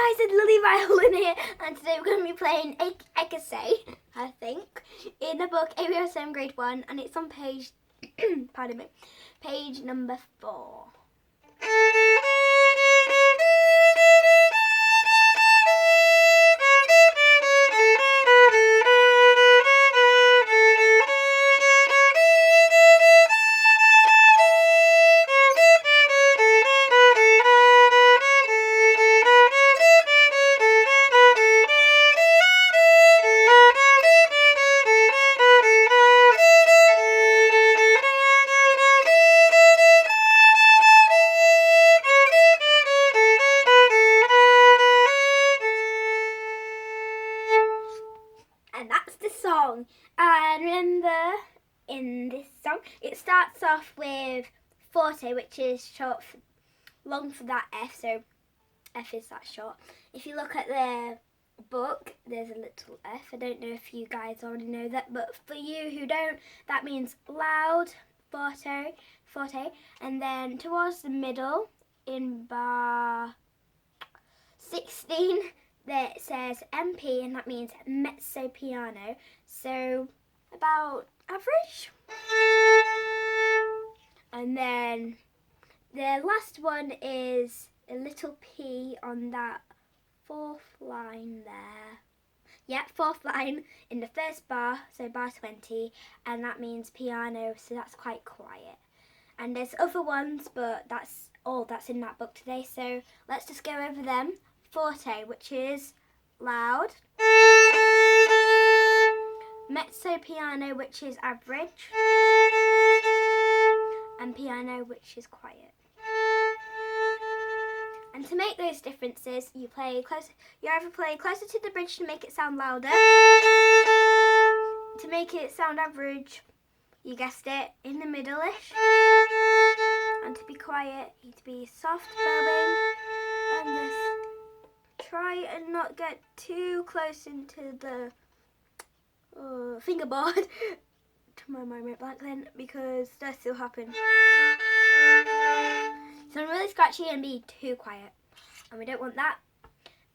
Hi guys, it's Lily Violin here, and today we're going to be playing ecossaise, I think, in the book Abrsm Grade 1, and it's on page, pardon me, page number 4. And that's the song. And remember, in this song, it starts off with forte, which is short, long for that F, so F is that short. If you look at the book, there's a little F. I don't know if you guys already know that, but for you who don't, that means loud, forte, and then towards the middle, in bar 16, there it says MP, and that means mezzo piano, so about average. And then the last one is a little P on that fourth line there. Yeah, fourth line in the first bar, so bar 20, and that means piano, so that's quite quiet. And there's other ones, but that's all that's in that book today, so let's just go over them. Forte, which is loud. Mezzo piano, which is average. And piano, which is quiet. And to make those differences, you either play closer to the bridge to make it sound louder. To make it sound average, you guessed it, in the middle-ish. And to be quiet, you need to be soft bowing. And this. Try and not get too close into the fingerboard to my moment back then, because that still happen. So I'm really scratchy and be too quiet, and we don't want that.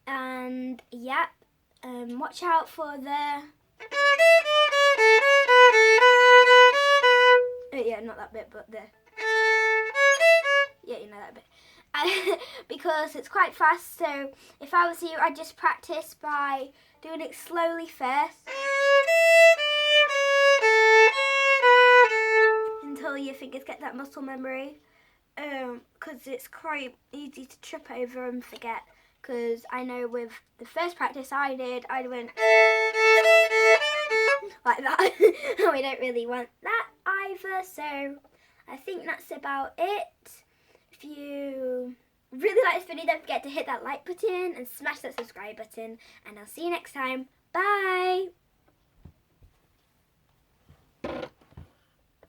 And yeah, watch out for the yeah, not that bit, but the yeah, you know that bit. Because it's quite fast, so if I was you, I'd just practice by doing it slowly first until your fingers get that muscle memory, because it's quite easy to trip over and forget, because I know with the first practice I went like that. We don't really want that either, so I think that's about it. If you really like this video, don't forget to hit that like button and smash that subscribe button, and I'll see you next time. Bye!